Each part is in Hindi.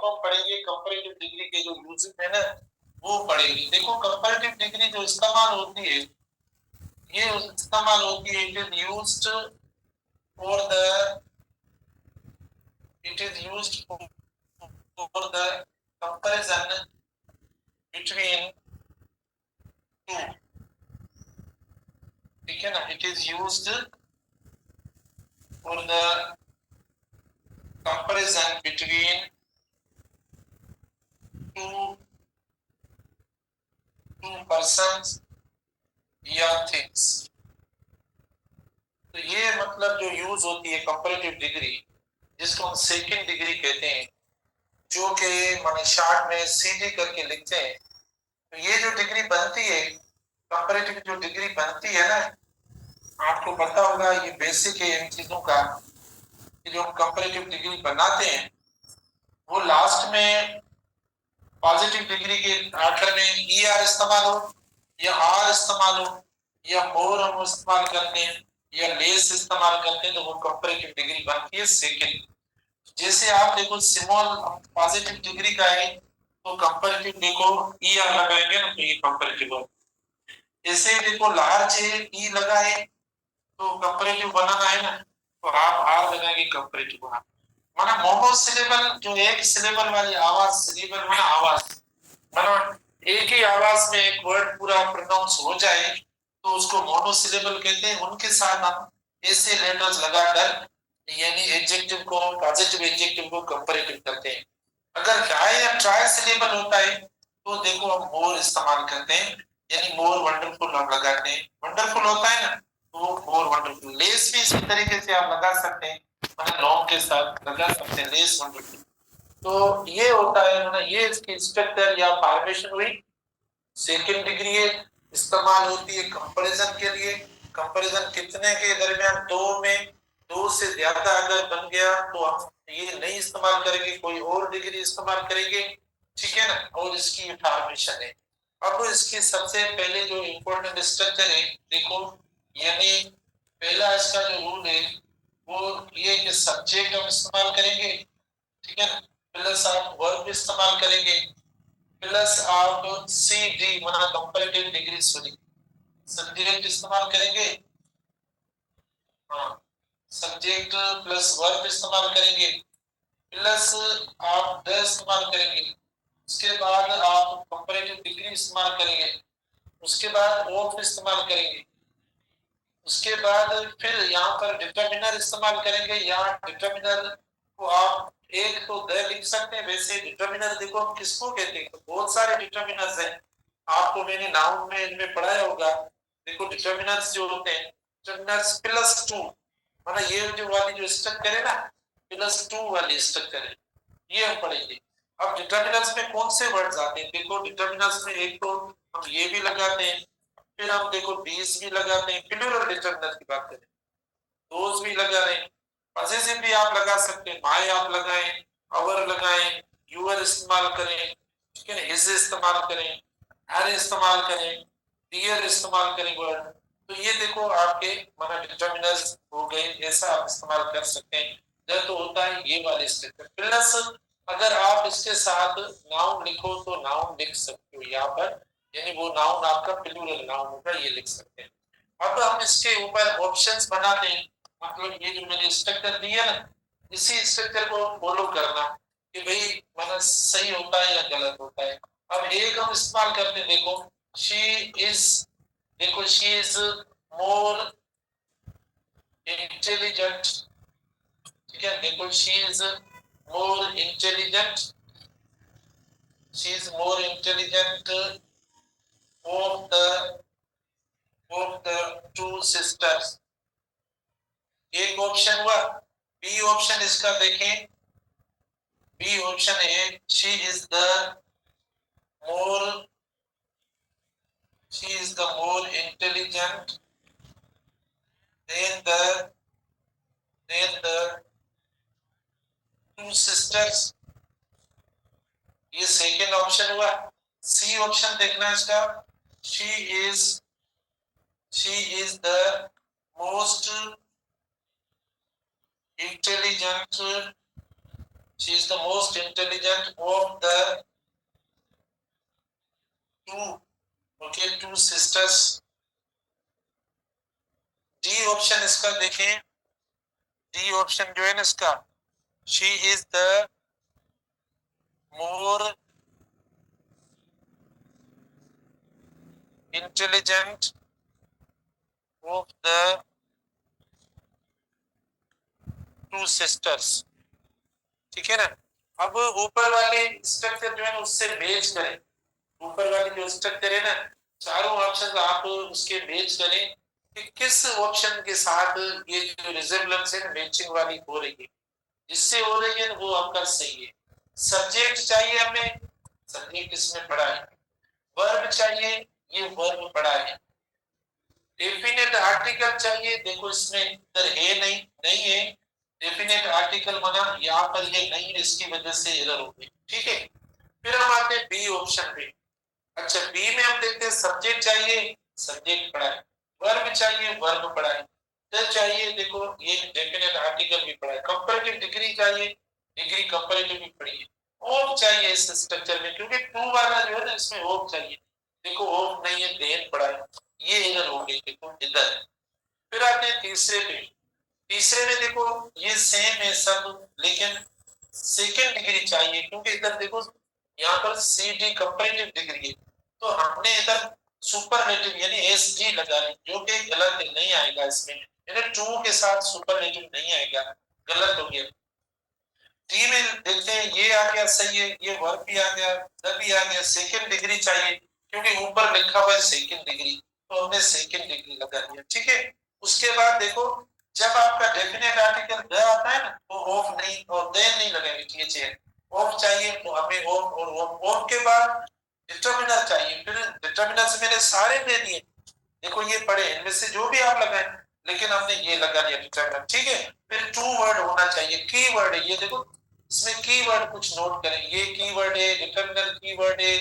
अब हम पढ़ेंगे कंपैरेटिव डिग्री के जो यूजेस है ना वो पढ़ेंगे। देखो कंपैरेटिव डिग्री जो इस्तेमाल होती है ये इस्तेमाल होती है, it is used for the comparison between two, ठीक है ना। It is used for the comparison between two persons या थिंग्स। तो ये मतलब जो यूज होती है कंपैरेटिव डिग्री, जिसको हम सेकंड डिग्री कहते हैं, जो कि माने शॉर्ट में सीडी करके लिखते हैं। तो ये जो डिग्री बनती है, कंपैरेटिव जो डिग्री बनती है ना, आपको पता होगा, ये बेसिक है इन चीजों का कि जो कंपैरेटिव डिग्री बनाते हैं वो लास्ट में पॉजिटिव डिग्री के आखिर में ई आर इस्तेमाल हो या आर इस्तेमाल हो या मोर हम इस्तेमाल करते हैं या लेस इस्तेमाल करते हैं, तो वो कंपैरेटिव डिग्री बनती है सेकंड। जैसे आप देखो स्मॉल पॉजिटिव डिग्री का है तो कंपैरेटिव देखो ई आर लगाएंगे ना तो ये कंपैरेटिव हो। जैसे देखो लार्ज है ई लगा है तो कंपैरेटिव बनाना है ना तो आप आर लगाएंगे कंपैरेटिव बना। माना मोनोसिलेबल जो एक सिलेबल वाली आवाज, सिलेबल माना आवाज, माना एक ही आवाज में एक वर्ड पूरा प्रोनाउंस हो जाए तो उसको मोनोसिलेबल कहते हैं। उनके साथ हम ऐसे लेटर्स लगाकर यानी एडजेक्टिव को, पॉजिटिव एडजेक्टिव को कंपैरेटिव करते हैं। अगर ट्राई या ट्राई सिलेबल होता है तो देखो हम मोर इस्तेमाल करते हैं, यानी मोर वंडरफुल हम लगाते हैं। वंडरफुल होता है ना तो मोर वंडरफुल। लेस भी इसी तरीके से आप लगा सकते हैं, मतलब लॉन्ग के साथ लगा सकते हैं लेस वंडरफुल। तो ये होता है ना, ये इसकी स्ट्रक्चर या फॉर्मेशन हुई। सेकंड डिग्री इस्तेमाल होती है कंपैरिजन के लिए। कंपैरिजन कितने के दरमियान, दो में, दो से ज्यादा अगर बन गया तो हम ये नहीं इस्तेमाल करेंगे, कोई और डिग्री इस्तेमाल करेंगे, ठीक है ना। और इसकी फॉर्मेशन है। अब इसकी सबसे पहले जो इंपॉर्टेंट स्ट्रक्चर है देखो, यानी पहला इसका जो रूल है वो ये कि सब्जेक्ट हम इस्तेमाल करेंगे, ठीक है ना, प्लस आप वर्ब इस्तेमाल करेंगे, प्लस आप सी डी माना कंपैरेटिव डिग्री सॉरी सब्जेक्ट इस्तेमाल करेंगे। हाँ, सब्जेक्ट प्लस वर्ब इस्तेमाल करेंगे, प्लस आप द इस्तेमाल करेंगे। उसके बाद आप कंपैरेटिव डिग्री इस्तेमाल करेंगे, उसके बाद ऑफ इस्तेमाल करेंगे, उसके बाद फिर यहाँ पर डिटरमिनर इस्तेमाल करेंगे। यहाँ डिटरमिनर को आप एक तो द लिख सकते हैं। वैसे डिटरमिनर देखो हम किसको कहते हैं, तो बहुत सारे डिटरमिनर्स हैं, आपको मैंने नाउन में इनमें पढ़ाया होगा। देखो डिटरमिनर्स जो होते हैं, डिटरमिनर्स प्लस टू, माना ये जो वाली जो स्ट्रक्चर है ना, प्लस टू वाली स्ट्रक्चर है, ये हम पढ़ेंगे। अब डिटरमिनर्स में कौन से वर्ड्स आते हैं, देखो डिटरमिनर्स में एक तो हम ये भी लगाते हैं, फिर हम देखो बीस भी लगाते हैं। प्लूरल डिटरमिनर की बात करें, दोज भी लगा रहे हैं, पॉसेसिव भी आप लगा सकते हैं, माय आप लगाएं, अवर लगाएं, यूर इस्तेमाल करें, ठीक है ना, हिज इस्तेमाल करें, हर इस्तेमाल करें, डियर इस्तेमाल करें वर्ड। तो ये देखो आपके माना डिटरमिनर्स हो गए, ऐसा आप इस्तेमाल कर सकते हैं। जब तो होता है ये वाले स्ट्रक्चर प्लस, अगर आप इसके साथ नाउन लिखो तो नाउन लिख सकते हो यहाँ पर, यानी वो नाउन आपका प्लूरल नाउन होगा, ये लिख सकते हैं। अब हम इसके ऊपर ऑप्शंस बनाते हैं, मतलब ये जो मैंने स्ट्रक्चर दिया ना, इसी स्ट्रक्चर को फॉलो करना कि भाई मतलब सही होता है या गलत होता है। अब एक हम इस्तेमाल करते हैं, देखो शी इज, देखो शी इज मोर इंटेलिजेंट, ठीक है, देखो she is more intelligent, she is more intelligent of the two sisters. एक ऑप्शन हुआ। बी ऑप्शन इसका देखें, बी ऑप्शन है she is the more, she is the more intelligent then the two sisters. ये सेकंड ऑप्शन हुआ। सी ऑप्शन देखना इसका, she is, she is the most intelligent she is the most intelligent of the to, okay, two sisters. D option इसका देखें, डी ऑप्शन जो है ना इसका, she is the more intelligent of the two sisters, ठीक है ना। अब ऊपर वाले स्ट्रक्चर जो है ना उससे मैच करें, ऊपर वाली जो स्ट्रक्चर है ना, चारों ऑप्शन आप उसके मैच करें कि किस ऑप्शन के साथ ये जो रिजेम्बलेंस है मैचिंग वाली हो रही है, जिससे हो रही है वो आपका सही है। सब्जेक्ट चाहिए हमें, सब्जेक्ट इसमें पड़ा है। वर्ब चाहिए, ये वर्ब पड़ा है। डेफिनेट आर्टिकल चाहिए, देखो इसमें इधर है नहीं, नहीं है। डेफिनेट आर्टिकल बना, यहाँ पर ये नहीं है, इसकी वजह से एरर हो गई, ठीक है। फिर हम आते हैं बी ऑप्शन पे। अच्छा, बी में हम देखते हैं सब्जेक्ट चाहिए, सब्जेक्ट पड़ा है। वर्ब चाहिए, वर्ब पड़ा है। फिर चाहिए, देखो ये डेफिनेट आर्टिकल भी पड़ा है। कंपैरेटिव डिग्री चाहिए, डिग्री कंपैरेटिव भी पड़ी है। ऑफ चाहिए इस स्ट्रक्चर में, क्योंकि टू वाला जो है ना इसमें ऑफ चाहिए, देखो ऑफ नहीं है, देन पड़ा है, ये एरर हो गई, देखो इधर। फिर आते हैं तीसरे पे। तीसरे में देखो ये सेम है सब, लेकिन सेकंड डिग्री चाहिए, क्योंकि इधर देखो यहाँ पर सी डी कंपैरेटिव डिग्री है, तो हमने इधर सुपरलेटिव यानी एस डी लगा ली, जो कि गलत नहीं आएगा इसमें, यानी टू के साथ सुपरलेटिव नहीं आएगा, गलत हो गया। डी में देखते हैं, ये आ गया सही है, ये वर्ब भी आ गया, द भी आ गया। सेकंड डिग्री चाहिए, क्योंकि ऊपर लिखा हुआ है सेकंड डिग्री, तो हमने सेकंड डिग्री लगा दिया, ठीक है। उसके बाद देखो, जब आपका डेफिनेट आर्टिकल द आता है ना, तो ऑफ नहीं और देन नहीं लगेगा, ठीक है। ऑफ चाहिए तो हमें ऑफ, और ऑफ के बाद डिटरमिनर चाहिए। फिर डिटरमिनर से मैंने सारे दे दिए, देखो ये पढ़े, इनमें से जो भी आप लगाए, लेकिन हमने ये लगा दिया डिटरमिनर, ठीक है। फिर टू वर्ड होना चाहिए, की वर्ड है ये, देखो इसमें कीवर्ड कुछ नोट करें, ये कीवर्ड है, डिटरमिनर कीवर्ड है,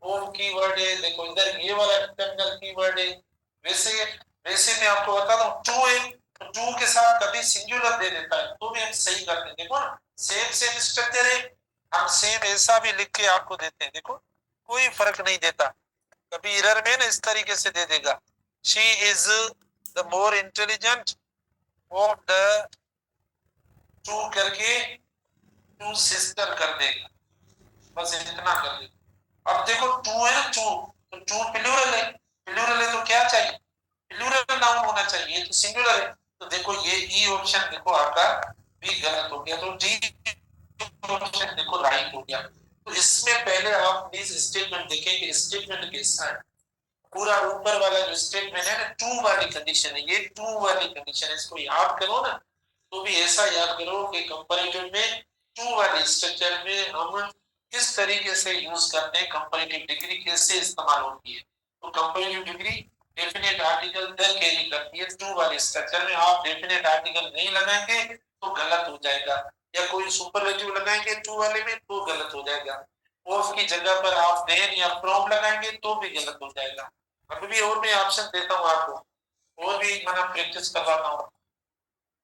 होम कीवर्ड है, देखो इधर ये वाला डिटरमिनर कीवर्ड है। वैसे वैसे मैं आपको बता दूं, टू है तो टू के साथ कभी सिंगुलर दे देता है, तो भी हम सही करते हैं, देखो ना सेम सेम स्ट्रक्चर है, हम सेम ऐसा भी लिख के आपको देते हैं, देखो कोई फर्क नहीं देता। कभी एरर में ना इस तरीके से दे देगा, she is the more intelligent of the to करके टू सिस्टर कर देगा, बस इतना कर देगा। अब देखो टू है ना, टू तो टू प्लूरल है, प्लूरल है तो क्या चाहिए, प्लूरल नाउन होना चाहिए, तो सिंगुलर है, तो देखो ये ई ऑप्शन देखो आपका भी गलत हो गया, तो डी ऑप्शन देखो राइट हो गया। तो इसमें पहले आप प्लीज स्टेटमेंट देखें कि स्टेटमेंट कैसा है। पूरा ऊपर वाला जो स्टेटमेंट है ना, टू वाली कंडीशन है, ये टू वाली कंडीशन है, इसको याद करो ना, तो भी ऐसा याद करो कि कंपैरेटिव में टू वाले स्ट्रक्चर में हम किस तरीके से यूज करते हैं, कंपैरेटिव डिग्री कैसे इस्तेमाल होती है। तो comparative degree definite article the carry करती है टू वाले स्ट्रक्चर में। आप डेफिनेट आर्टिकल नहीं लगाएंगे तो गलत हो जाएगा, या कोई सुपरलेटिव लगाएंगे टू वाले में तो गलत हो जाएगा। ऑफ की जगह पर आप देन या फ्रॉम लगाएंगे तो भी गलत हो जाएगा। अभी भी और भी ऑप्शन देता हूँ आपको, और भी मैं प्रैक्टिस करवाता हूँ,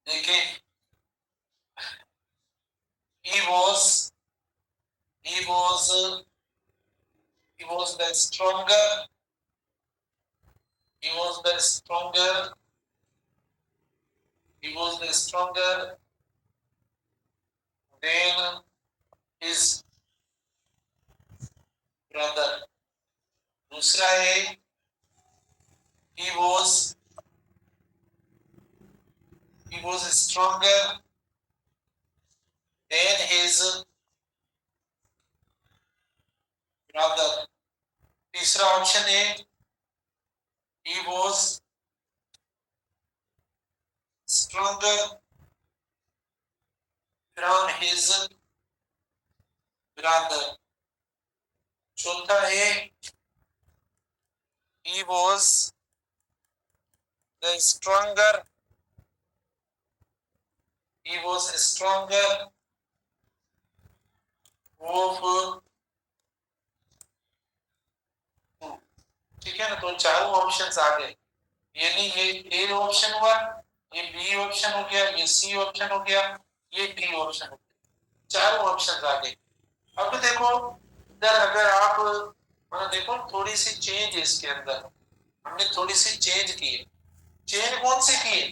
देखिए। he was he was he was the stronger, he was the stronger, he was the stronger than his brother। दूसरा है he was stronger than his brother। तीसरा ऑप्शन है he was stronger from his brother। चौथा है he was the stronger, he was stronger of, ठीक है ना। तो चारों ऑप्शंस आ गए, यानी ये ए ऑप्शन हुआ, ये बी ऑप्शन हो गया, ये सी ऑप्शन हो गया, ये डी ऑप्शन हो गया। चारों ऑप्शन आ गए। अब देखो इधर अगर आप देखो थोड़ी सी चेंज है इसके अंदर, हमने थोड़ी सी चेंज की है। चेंज कौन सी की है?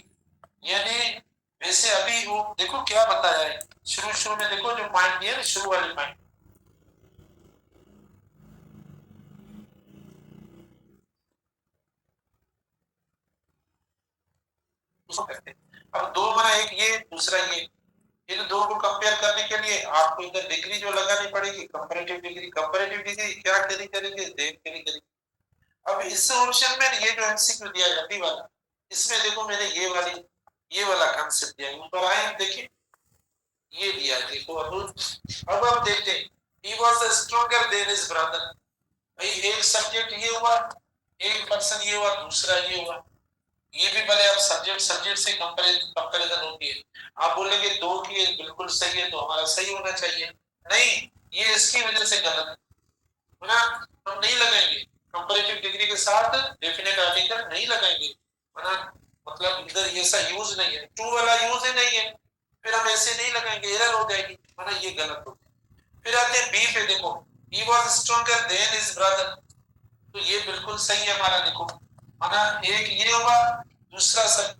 यानी वैसे अभी वो देखो क्या बताया है शुरू शुरू में, देखो जो पॉइंट दिया ना शुरू वाले पॉइंट, उसको करते हैं। अब दो बना, एक ये दूसरा ये, इन दो को कंपेयर करने के लिए आपको इधर डिग्री जो लगानी पड़ेगी, कंपैरेटिव डिग्री। कंपैरेटिव डिग्री क्या करेंगे, देख करेंगे। अब इस ऑप्शन में ये जो एमसीक्यू दिया है अभी वाला, इसमें देखो मैंने ये वाला कंसेप्ट दिया है। ऊपर आए देखिए, ये दिया है देखो। अब आप देखते हैं, he was stronger than his brother। भाई एक सब्जेक्ट ये हुआ, एक पर्सन ये हुआ, दूसरा ये हुआ। ये भी भले आप सब्जेक्ट सब्जेक्ट से कंपैरिजन होती है। आप बोलेंगे दो की बिल्कुल सही है तो हमारा सही होना चाहिए, नहीं, ये इसकी वजह से गलत है ना, हम नहीं लगाएंगे। कंपैरेटिव डिग्री के साथ डेफिनेट आर्टिकल नहीं लगाएंगे, है ना, मतलब इधर ये सा यूज नहीं है, टू वाला यूज ही नहीं है, फिर हम ऐसे नहीं लगाएंगे, एरर हो जाएगी, है ना, ये गलत हो गया। फिर आते हैं बी पे, देखो he was stronger than his brother, तो ये बिल्कुल सही है हमारा, देखो, है ना, एक ये हुआ, दूसरा सब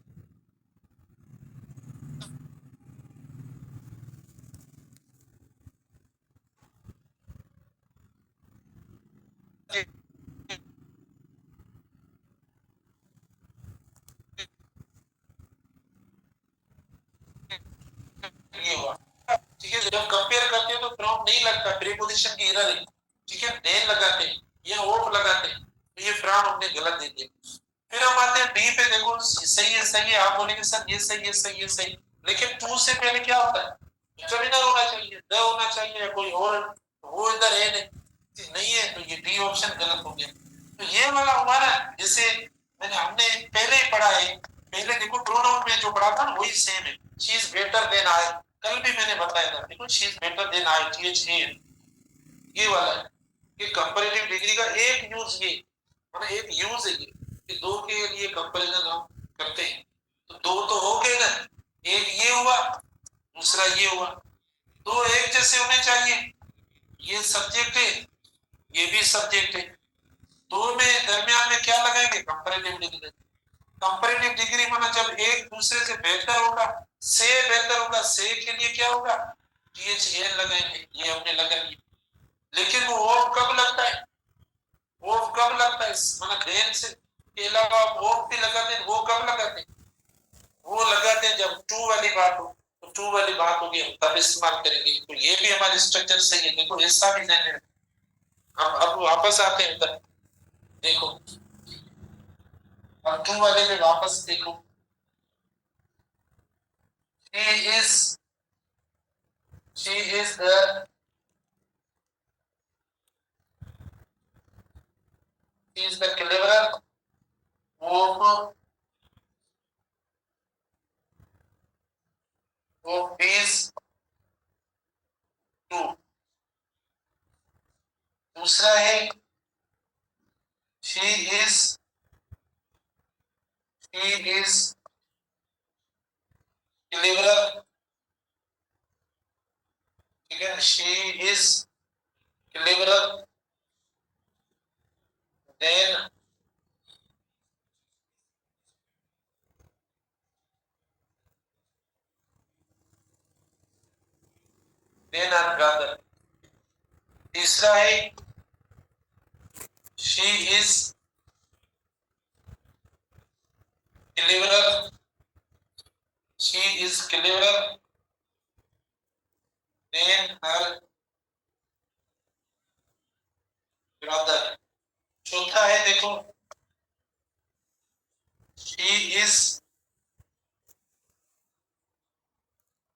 ये हुआ। ठीक है, जब कंपेयर करते हैं तो फ्रॉम नहीं लगता, प्रीपोजिशन की एरर है। ठीक है, देन लगाते हैं या ऑफ लगाते हैं, तो ये फ्रॉम हमने गलत दे दिया। फिर हम आते हैं डी पे, देखो सही है, आप बोलेंगे सर ये सही है, सही है, सही, लेकिन टू से पहले क्या होता है, डिटरमिनर होना चाहिए, द होना चाहिए या कोई और, वो इधर है नहीं है, तो ये डी ऑप्शन गलत हो गया। तो ये वाला हमारा, जैसे हमने पहले ही पढ़ा है, पहले देखो प्रोनाउन में जो पढ़ा था ना वही सेम है, she is better than I, कल भी मैंने बताया था, देखो she is better than I, T H है, ये वाला है। ये कंपैरेटिव डिग्री का एक यूज ये, मतलब एक यूज है ये, कि दो के लिए कंपैरिजन हम करते हैं। तो दो तो हो गए ना, एक ये हुआ, दूसरा ये हुआ, दो एक जैसे होने चाहिए, ये सब्जेक्ट है, ये भी सब्जेक्ट है, दो में दरमियान में क्या लगाएंगे, कंपैरेटिव डिग्री। कंपैरेटिव डिग्री माना जब एक दूसरे से बेहतर होगा, से बेहतर होगा, से के लिए क्या होगा, टीएच एन लगाएंगे, ये हमने लगा लिया। लेकिन वो ऑफ कब लगता है, ऑफ कब लगता है, मतलब देन से के अलावा आप ऑफ भी लगाते हैं, वो कब लगाते हैं, वो लगाते हैं जब टू वाली बात हो, तो टू वाली बात होगी हम तब इस्तेमाल करेंगे। तो ये भी हमारे स्ट्रक्चर सही है, देखो ऐसा भी नहीं है। हम अब वापस आते हैं इधर, देखो अब टू वाले में वापस देखो, she is she is the she is the cleverer of these two। दूसरा है she is she is cleverer, ठीक है, she is cleverer than her brother। तीसरा है she is cleverer she is cleverer than her brother। चौथा है देखो she is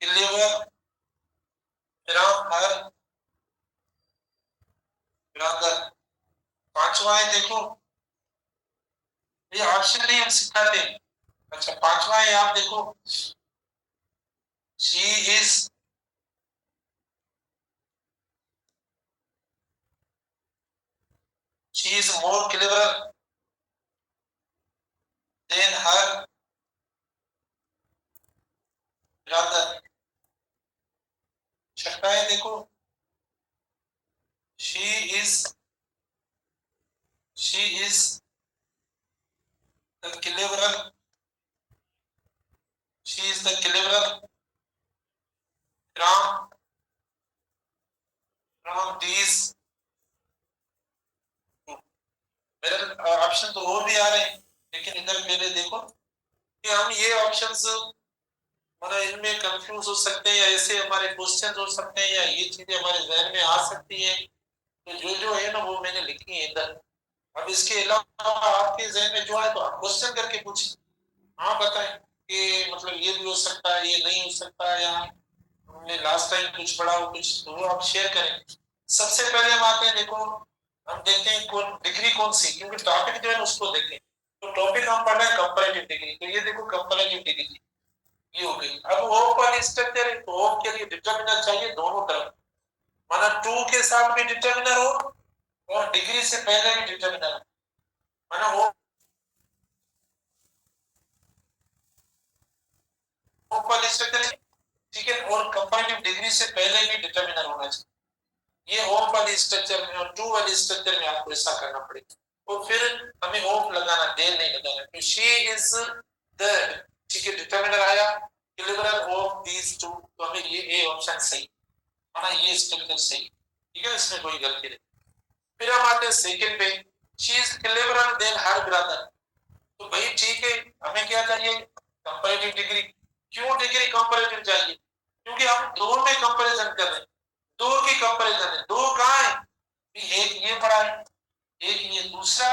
clever from her brother। पांचवा है देखो, ये ऑप्शन नहीं हम सिखाते, अच्छा पांचवा है, आप देखो she is more clever than her brother। लगता है देखो she is the cleverer, she is the cleverer from these two। मेरे ऑप्शन तो और भी आ रहे हैं, लेकिन इधर पहले देखो कि हम ये ऑप्शंस हमारा इनमें कंफ्यूज हो सकते हैं, या ऐसे हमारे क्वेश्चन हो सकते हैं, या ये चीजें हमारे जहन में आ सकती है। तो जो जो है ना वो मैंने लिखी है इधर। अब इसके अलावा आपके जहन में जो है तो आप क्वेश्चन करके पूछें, हाँ बताएं कि मतलब ये भी हो सकता है, ये नहीं हो सकता है, या हमने लास्ट टाइम कुछ पढ़ा हो कुछ, तो वो आप शेयर करें। सबसे पहले हम आते हैं, देखो हम देखते हैं कौन डिग्री कौन सी, क्योंकि टॉपिक जो है उसको देखें। तो टॉपिक हम पढ़ रहे हैं कंपैरेटिव डिग्री, तो ये देखो कंपैरेटिव डिग्री ये हो गई। अब होप वाली स्ट्रक्चर है, तो होप के लिए डिटरमिनर चाहिए दोनों तरफ, माना टू के साथ भी डिटरमिनर हो और डिग्री से पहले भी डिटरमिनर हो, माना होप वाली स्ट्रक्चर, ठीक है, और कंपैरेटिव डिग्री से पहले भी डिटरमिनर होना चाहिए। ये होप वाली स्ट्रक्चर में और टू वाली स्ट्रक्चर में आपको ऐसा करना पड़ेगा, और फिर हमें होप लगाना, देर नहीं लगाना। तो शी इज द, ठीक है, डिटरमिनर आया डिलीवरर ऑफ दीस टू, तो हमें ये ए ऑप्शन सही, माना ये स्ट्रक्चर सही, ठीक है, इसमें कोई गलती नहीं। फिर हम आते हैं सेकंड पे, she is cleverer than her brother. तो भाई ठीक है, हमें क्या चाहिए, कंपैरेटिव डिग्री। क्यों डिग्री कंपैरेटिव चाहिए, क्योंकि हम दो में कंपैरिजन कर रहे हैं, दो की कंपैरिजन है, दो कहां है, एक ये पढ़ा है, एक ये दूसरा,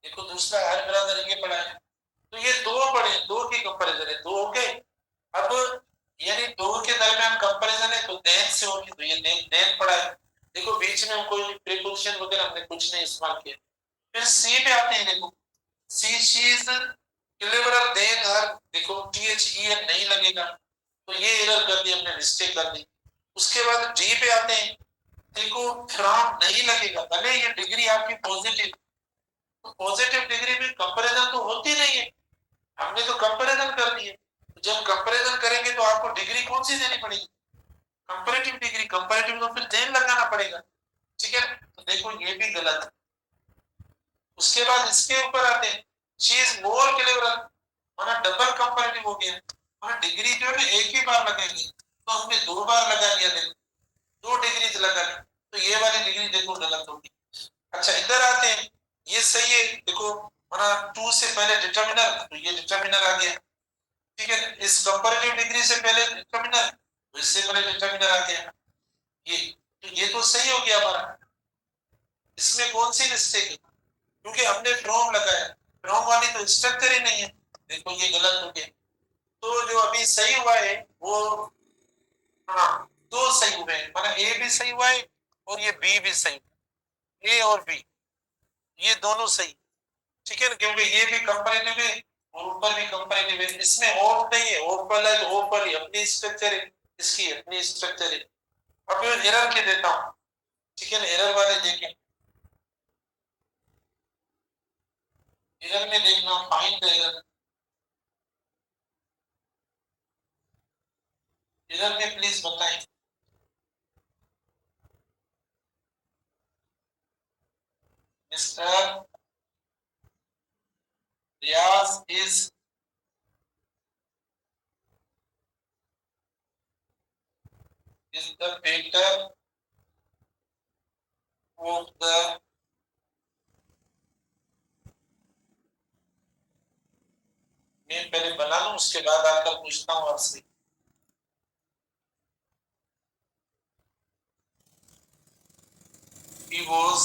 देखो दूसरा हर ब्रदर ये पढ़ा है, तो ये दो पढ़े, दो की कंपैरिजन है, दो हो गए। अब यानी दो के दरमियान कंपैरिजन है, तो देन से होगी, तो ये देन देन पढ़ा है, देखो बीच में कोई प्रीपोजिशन वगैरह हमने कुछ नहीं इस्तेमाल किया। फिर सी पे आते हैं, देखो सी शी इज क्लेवरर देन हर, देखो टीएच ई एन नहीं लगेगा, तो ये एरर कर दी हमने, मिस्टेक कर दी। उसके बाद डी पे आते हैं, देखो फ्रॉम नहीं लगेगा, भले ये डिग्री आपकी पॉजिटिव, तो पॉजिटिव डिग्री में कंपैरिजन तो होती नहीं है, हमने तो कंपैरिजन कर दिए। जब कंपैरिजन करेंगे तो आपको डिग्री कौन सी देनी पड़ेगी, कंपैरेटिव डिग्री, कंपैरेटिव तो फिर देन लगाना पड़ेगा, ठीक है, तो देखो ये भी गलत है। उसके बाद इसके ऊपर आते हैं, शी इज मोर क्लेवर, माना डबल कंपैरेटिव हो गया, माना डिग्री जो है एक ही बार लगेगी, तो हमने दो बार लगा लिया, देखो दो डिग्रीज लगा ली, तो ये वाली डिग्री देखो गलत होगी। अच्छा इधर आते हैं, ये सही है, देखो माना टू से पहले डिटरमिनर, तो ये डिटरमिनर आ गया, ठीक है, इस कंपैरेटिव डिग्री से पहले डिटरमिनर, तो इससे पहले डिटरमिनर आ गया, ये तो ये तो सही हो गया हमारा। इसमें कौन सी मिस्टेक है, क्योंकि हमने फ्रॉम लगाया, फ्रॉम वाली तो स्ट्रक्चर ही नहीं है, देखो ये गलत हो गया। तो जो अभी सही हुआ है वो, हाँ दो सही हुए हैं, माना ए भी सही हुआ है और ये बी भी सही, ए और बी ये दोनों सही, ठीक है ना, क्योंकि ये भी कंपैरेटिव है और ऊपर भी कंपैरेटिव है, इसमें ओप नहीं है, ओप वाला है तो ओप वाली अपनी स्ट्रक्चर है, इसकी अपनी स्ट्रक्चर है। अब मैं एरर के देता हूँ, ठीक है ना, एरर वाले देखें, एरर में देखना फाइंड द एरर, एरर में प्लीज बताएं। Mister Riyaz is the painter of the, मैं पहले बना लूं उसके बाद आकर पूछता हूं आपसे। he was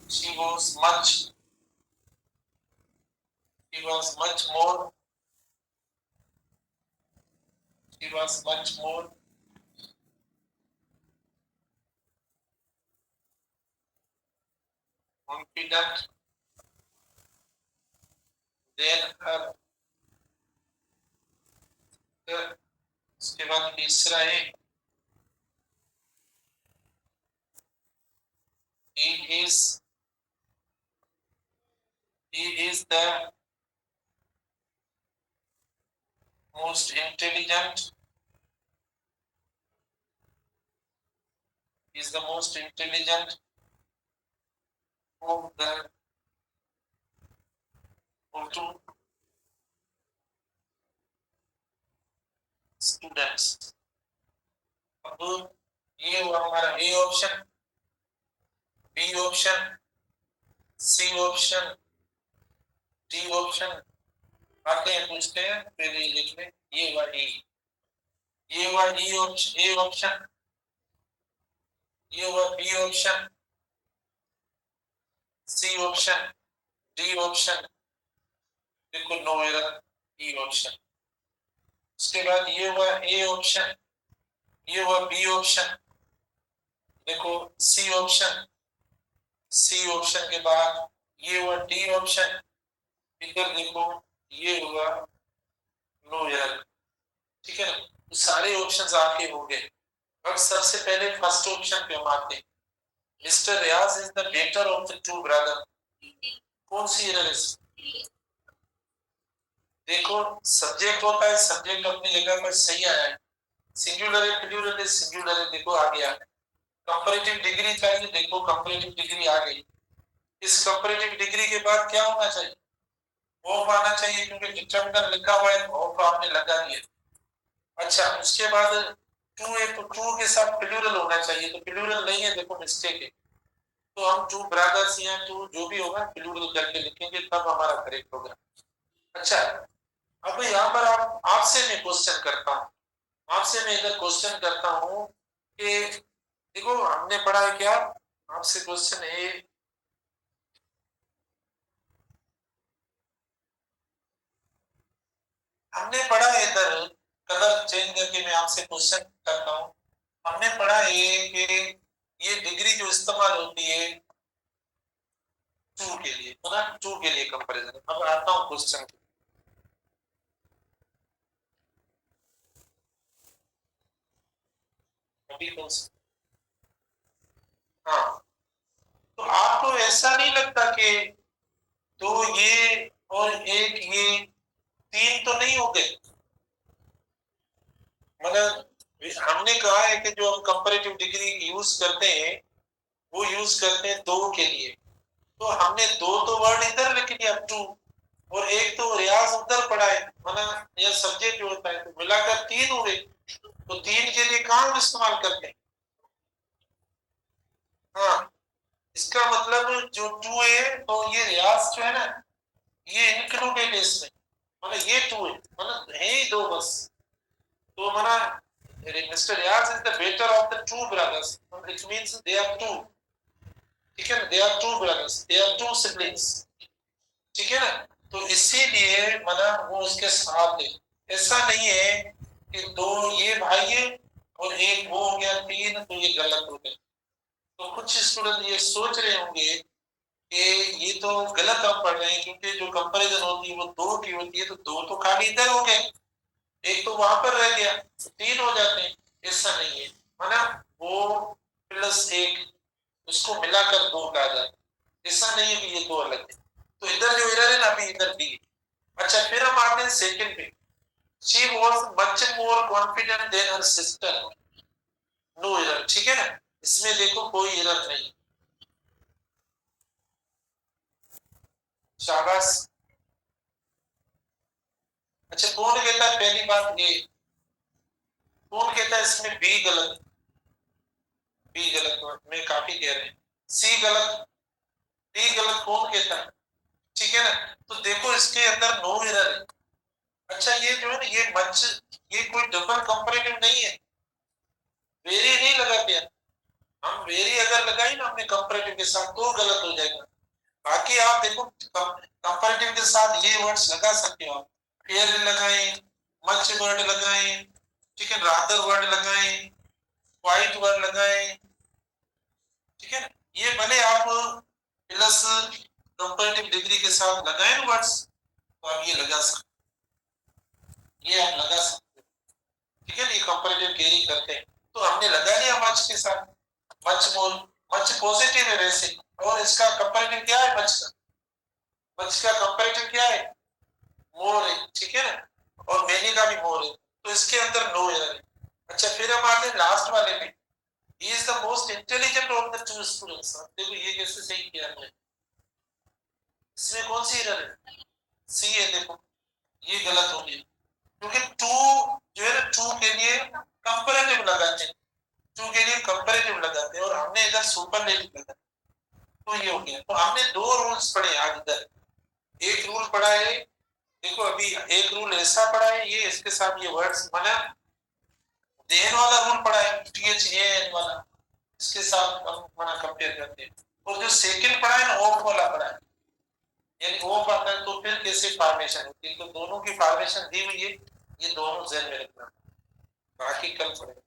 she was much he was much more he was much more confident than her, उसके बाद तीसरा है, he is he is the most intelligent is the most intelligent of the two students. अब ये हुआ हमारा A option, B option, C option, D option. आते हैं पूछते हैं, फिर ये लिख लें, ये हुआ ई, ये हुआ ई ऑप्शन, ए ऑप्शन, ये हुआ B option, C option, D option, बिल्कुल नो एरर, ई ऑप्शन। उसके बाद ये हुआ ए ऑप्शन, ये हुआ बी ऑप्शन, देखो सी ऑप्शन, सी ऑप्शन के बाद ये हुआ डी ऑप्शन, इधर देखो ये हुआ नो एरर। ठीक है ना, तो सारे ऑप्शंस आपके हो गए। अब सबसे पहले फर्स्ट ऑप्शन पे हम आते हैं, mister Riyaz is the better of the two brother. कौन सी एरर है? देखो सब्जेक्ट होता है, सब्जेक्ट अपनी जगह पर सही आया है, सिंगुलर है, प्लूरल है, सिंगुलर है, देखो आ गया। कंपैरेटिव डिग्री चाहिए, देखो कंपैरेटिव डिग्री आ गई। इस कंपैरेटिव डिग्री के बाद क्या होना चाहिए? ऑफ आना चाहिए, क्योंकि डिटरमिनर लिखा हुआ है, ऑफ आपने लगा दिया। अच्छा, उसके बाद टू है तो टू के साथ प्लूरल होना चाहिए, तो प्लूरल नहीं है, देखो मिस्टेक है। तो हम टू ब्रदर्स या टू जो भी होगा प्लूरल करके लिखेंगे, तब हमारा करेक्ट होगा। अच्छा, अब यहाँ पर आपसे मैं क्वेश्चन करता हूँ, आपसे मैं इधर क्वेश्चन करता हूँ कि देखो हमने पढ़ा है क्या, आपसे क्वेश्चन है, हमने पढ़ा है इधर, कलर चेंज करके मैं आपसे क्वेश्चन करता हूँ। हमने पढ़ा है कि ये डिग्री जो इस्तेमाल होती है टू के लिए, है ना, टू के लिए कंपैरिजन। अब आता हूँ क्वेश्चन, अभी हाँ, तो आपको ऐसा नहीं लगता कि दो ये और एक ये, तीन तो नहीं हो गए? मतलब हमने कहा है कि जो हम कंपैरेटिव डिग्री यूज करते हैं वो यूज करते हैं दो के लिए, तो हमने दो तो वर्ड इधर लिख दिया टू, और एक तो रियाज उधर पढ़ा है, मतलब यह सब्जेक्ट जो होता है, तो मिलाकर तीन हो गए। तो तीन के लिए कहाँ हम इस्तेमाल करते हैं? हाँ, इसका मतलब जो टू है तो ये रियाज जो है ना, ये इंक्लूडेड है इसमें, मतलब ये टू है, मतलब है ही दो बस। तो हमारा mister Riyaz is the better of the two brothers, it means they are two. ठीक है ना, they are two brothers, they are two siblings. ठीक है ना, तो इसीलिए मतलब वो उसके साथ है। ऐसा नहीं है कि दो ये भाई है और एक वो हो गया तीन, तो ये गलत हो गया। तो कुछ स्टूडेंट ये सोच रहे होंगे कि ये तो गलत हम पढ़ रहे हैं, क्योंकि जो कंपैरिजन होती है वो दो की होती है, तो दो तो खाली इधर हो गए, एक तो वहां पर रह गया, तो तीन हो जाते हैं। ऐसा नहीं है, मतलब वो प्लस एक, उसको मिलाकर दो कहा जाता है। ऐसा नहीं है कि ये दो अलग है। तो इधर जो एरर है ना, अभी इधर दी। अच्छा, फिर हम आते हैं सेकंड पे, she was much more confident than her sister. No error, ठीक है ना, इसमें देखो कोई एरर नहीं। शाबाश। अच्छा, कौन कहता है पहली बात ये, कौन कहता है इसमें बी गलत? बी गलत में काफी कह रहे हैं, सी गलत, डी गलत, कौन कहता है? ठीक है ना, तो देखो इसके अंदर नो एरर है। अच्छा, ये जो है ना, ये मच, ये कोई डबल कंपैरेटिव नहीं है, वेरी नहीं लगाते हैं हम। वेरी अगर लगाई ना हमने कंपैरेटिव के साथ तो गलत हो जाएगा। बाकी आप देखो कंपैरेटिव के साथ ये वर्ड्स लगा सकते हो आप, फेयर लगाएं, मच वर्ड लगाएं, ठीक है, रादर वर्ड लगाएं, क्वाइट वर्ड लगाएं, ठीक है ना, ये भले आप प्लस कंपैरेटिव डिग्री के साथ लगाएं वर्ड्स, तो आप ये लगा सकते, ये आप लगा सकते हो। ठीक है ना, ये कंपैरेटिव कैरी करते हैं, तो हमने लगा लिया मच के साथ। मच मोर, मच पॉजिटिव है वैसे, और इसका कंपैरेटिव क्या है मच का? मच का कंपैरेटिव क्या है? मोर है, ठीक है ना, और मैनी का भी मोर है, तो इसके अंदर नो एरर है। अच्छा, फिर हम आते हैं लास्ट वाले में, he is the most intelligent of the to students. देखो ये कैसे सही किया हमने, इसमें कौन सी एरर है, सी है। देखो ये गलत हो गया, क्योंकि टू जो है ना, टू के लिए कंपैरेटिव लगाते हैं, टू के लिए कंपैरेटिव लगाते हैं और हमने इधर सुपरलेटिव लगाया, तो ये हो गया। तो हमने दो रूल्स पढ़े आज इधर, एक रूल पढ़ा है, देखो अभी एक रूल ऐसा पढ़ा है, ये इसके साथ ये वर्ड्स माना देन वाला रूल पढ़ा है, टीएच ए एन वाला, इसके साथ हम माना कंपेयर करते हैं। और जो सेकंड पढ़ा है ना, ऑफ वाला पढ़ा है, यानी ऑफ आता है तो फिर कैसे फॉर्मेशन होती है, तो दोनों की फॉर्मेशन दी हुई है, ये दोनों ध्यान में रखना, बाकी कल पढ़ेंगे।